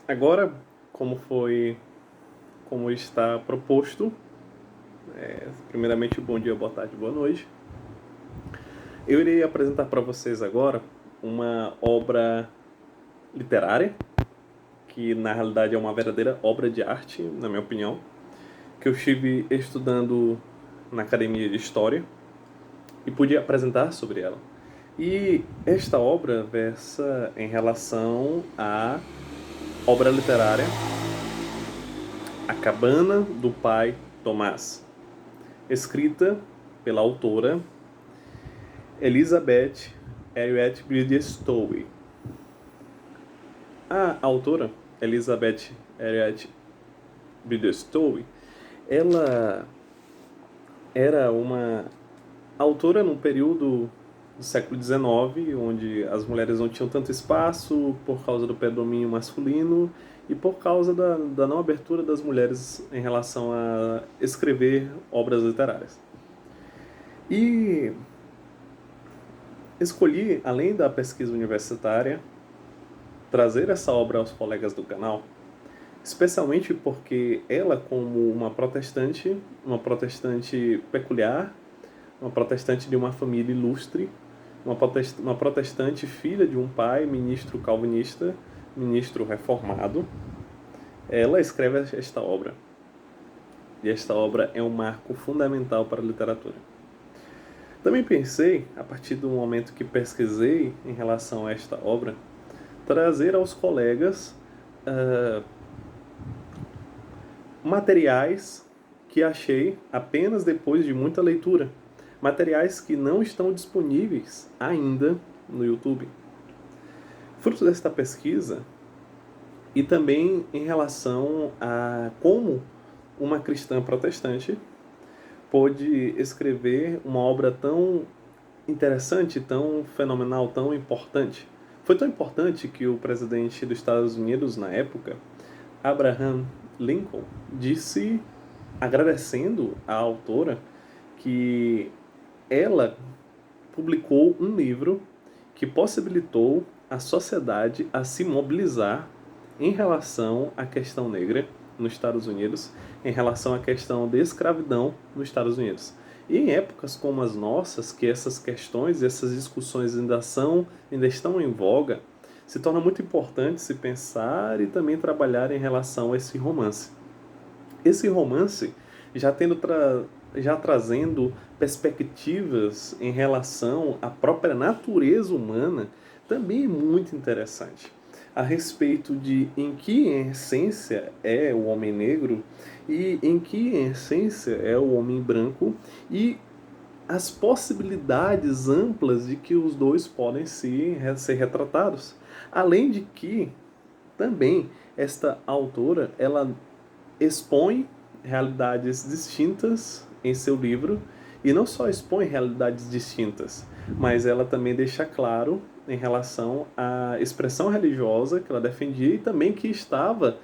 Agora, como está proposto, primeiramente, bom dia, boa tarde, boa noite. Eu irei apresentar para vocês agora uma obra literária, que na realidade é uma verdadeira obra de arte, na minha opinião, que eu estive estudando na Academia de História e pude apresentar sobre ela. E esta obra versa em relação à obra literária A Cabana do Pai Tomás, escrita pela autora Elizabeth Harriet Bridgestone. A autora, Elizabeth Harriet Bridgestone, ela era uma autora num período do século XIX, onde as mulheres não tinham tanto espaço por causa do predomínio masculino e por causa da não abertura das mulheres em relação a escrever obras literárias. E escolhi, além da pesquisa universitária, trazer essa obra aos colegas do canal, especialmente porque ela, como uma protestante peculiar, uma protestante de uma família ilustre, uma protestante filha de um pai ministro calvinista, ministro reformado, ela escreve esta obra. E esta obra é um marco fundamental para a literatura. Também pensei, a partir do momento que pesquisei em relação a esta obra, trazer aos colegas materiais que achei apenas depois de muita leitura. Materiais que não estão disponíveis ainda no YouTube. Fruto desta pesquisa, e também em relação a como uma cristã protestante pôde escrever uma obra tão interessante, tão fenomenal, tão importante. Foi tão importante que o presidente dos Estados Unidos, na época, Abraham Lincoln, disse, agradecendo à autora, que ela publicou um livro que possibilitou a sociedade a se mobilizar em relação à questão negra nos Estados Unidos, em relação à questão de escravidão nos Estados Unidos. E em épocas como as nossas, que essas questões, essas discussões ainda estão em voga, se torna muito importante se pensar e também trabalhar em relação a esse romance. Esse romance já trazendo perspectivas em relação à própria natureza humana, também é muito interessante. A respeito de em que essência é o homem negro e em que essência é o homem branco e as possibilidades amplas de que os dois podem ser retratados. Além de que também esta autora ela expõe realidades distintas em seu livro, e não só expõe realidades distintas, mas ela também deixa claro em relação à expressão religiosa que ela defendia e também que estava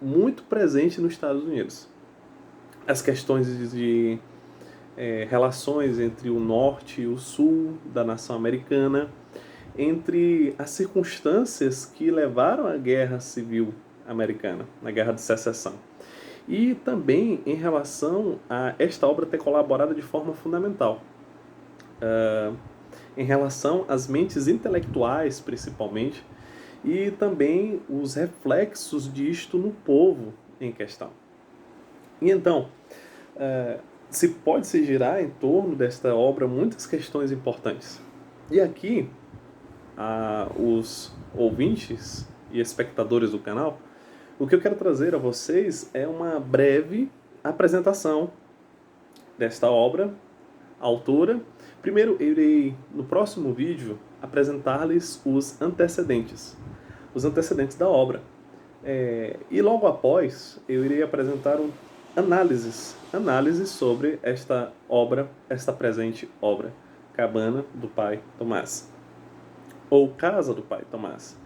muito presente nos Estados Unidos. As questões de relações entre o norte e o sul da nação americana, entre as circunstâncias que levaram à Guerra Civil Americana, na Guerra de Secessão. E também em relação a esta obra ter colaborado de forma fundamental, em relação às mentes intelectuais, principalmente, e também os reflexos disto no povo em questão. E então, se pode se girar em torno desta obra muitas questões importantes. E aqui, os ouvintes e espectadores do canal, o que eu quero trazer a vocês é uma breve apresentação desta obra, autora. Primeiro, eu irei, no próximo vídeo, apresentar-lhes os antecedentes da obra. E logo após, eu irei apresentar análises sobre esta obra, esta presente obra, Cabana do Pai Tomás, ou Casa do Pai Tomás.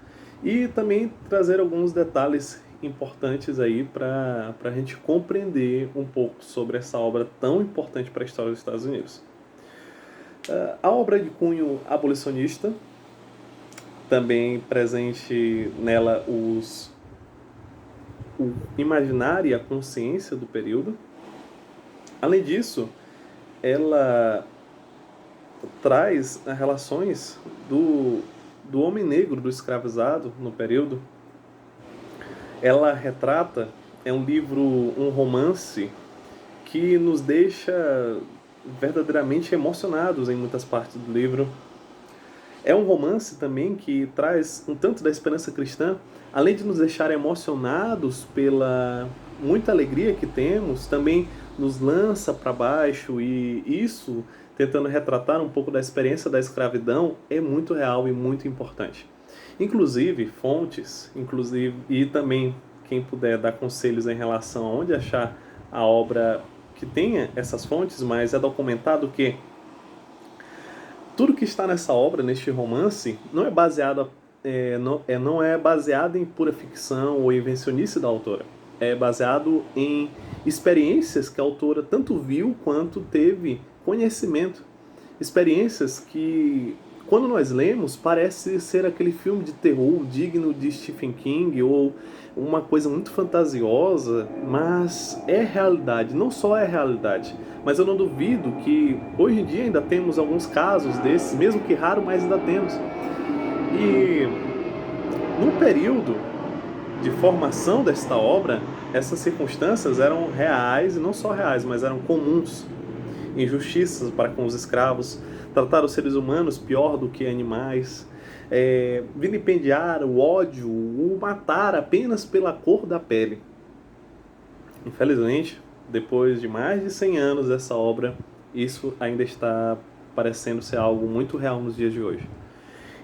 E também trazer alguns detalhes importantes aí para a gente compreender um pouco sobre essa obra tão importante para a história dos Estados Unidos. A obra de cunho abolicionista, também presente nela os o imaginário e a consciência do período. Além disso, ela traz as relações do homem negro, do escravizado no período. Ela retrata, é um livro, um romance que nos deixa verdadeiramente emocionados em muitas partes do livro. É um romance também que traz um tanto da esperança cristã, além de nos deixar emocionados pela muita alegria que temos, também nos lança para baixo, e isso, tentando retratar um pouco da experiência da escravidão, é muito real e muito importante. Inclusive, fontes, e também quem puder dar conselhos em relação a onde achar a obra que tenha essas fontes, mas é documentado que tudo que está nessa obra, neste romance, não é baseado não é baseado em pura ficção ou invencionice da autora. É baseado em experiências que a autora tanto viu quanto teve conhecimento. Experiências que, quando nós lemos, parece ser aquele filme de terror digno de Stephen King ou uma coisa muito fantasiosa, mas é realidade. Não só é realidade, mas eu não duvido que hoje em dia ainda temos alguns casos desses, mesmo que raro, mas ainda temos. E no período de formação desta obra, essas circunstâncias eram reais, e não só reais, mas eram comuns. Injustiças para com os escravos, tratar os seres humanos pior do que animais, vilipendiar, o ódio, o matar apenas pela cor da pele. Infelizmente, depois de mais de 100 anos dessa obra, isso ainda está parecendo ser algo muito real nos dias de hoje.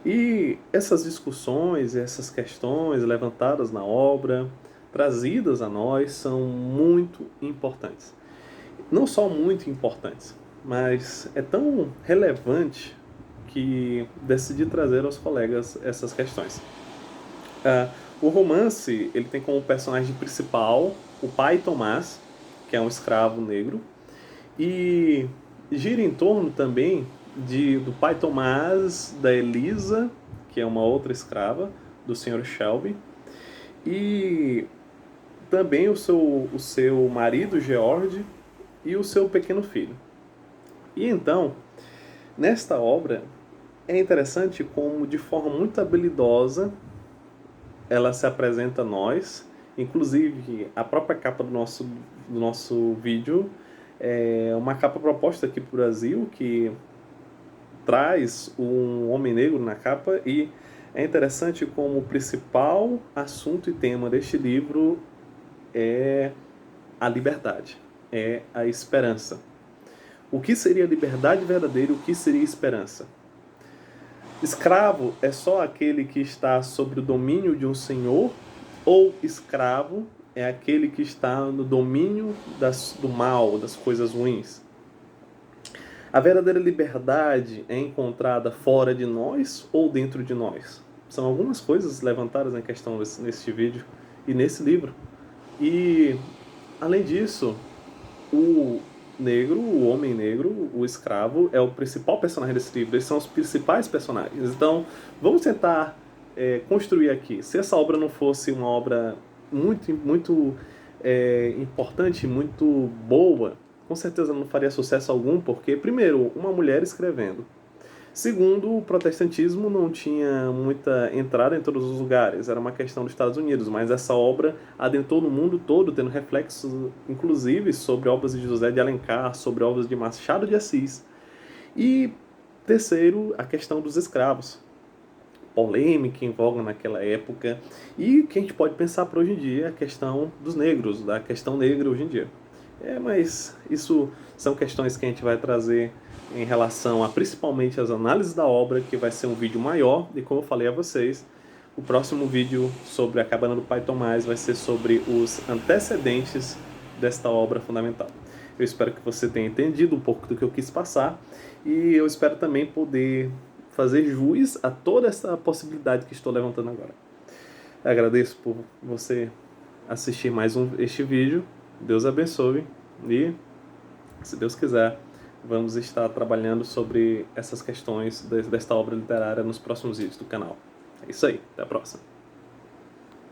E essas discussões, essas questões levantadas na obra, trazidas a nós, são muito importantes. Não só muito importantes, mas é tão relevante que decidi trazer aos colegas essas questões. O romance, ele tem como personagem principal o pai Tomás, que é um escravo negro, e gira em torno também do pai Tomás, da Elisa, que é uma outra escrava, do Sr. Shelby, e também o seu marido, George, e o seu pequeno filho. E então, nesta obra, é interessante como, de forma muito habilidosa, ela se apresenta a nós. Inclusive, a própria capa do nosso vídeo é uma capa proposta aqui para o Brasil, que traz um homem negro na capa, e é interessante como o principal assunto e tema deste livro é a liberdade, é a esperança. O que seria liberdade verdadeira e o que seria esperança? Escravo é só aquele que está sob o domínio de um senhor, ou escravo é aquele que está no domínio do mal, das coisas ruins? A verdadeira liberdade é encontrada fora de nós ou dentro de nós? São algumas coisas levantadas em questão neste vídeo e nesse livro. E, além disso, o negro, o homem negro, o escravo, é o principal personagem desse livro. Eles são os principais personagens. Então, vamos tentar construir aqui. Se essa obra não fosse uma obra muito importante, muito boa, com certeza não faria sucesso algum, porque, primeiro, uma mulher escrevendo. Segundo, o protestantismo não tinha muita entrada em todos os lugares, era uma questão dos Estados Unidos, mas essa obra adentrou no mundo todo, tendo reflexos, inclusive, sobre obras de José de Alencar, sobre obras de Machado de Assis. E, terceiro, a questão dos escravos. Polêmica em voga naquela época, e que a gente pode pensar para hoje em dia, a questão dos negros, da questão negra hoje em dia. Mas isso são questões que a gente vai trazer em relação a principalmente as análises da obra, que vai ser um vídeo maior, e como eu falei a vocês, o próximo vídeo sobre a Cabana do Pai Tomás vai ser sobre os antecedentes desta obra fundamental. Eu espero que você tenha entendido um pouco do que eu quis passar, e eu espero também poder fazer jus a toda essa possibilidade que estou levantando agora. Eu agradeço por você assistir mais este vídeo. Deus abençoe e, se Deus quiser, vamos estar trabalhando sobre essas questões desta obra literária nos próximos vídeos do canal. É isso aí, até a próxima.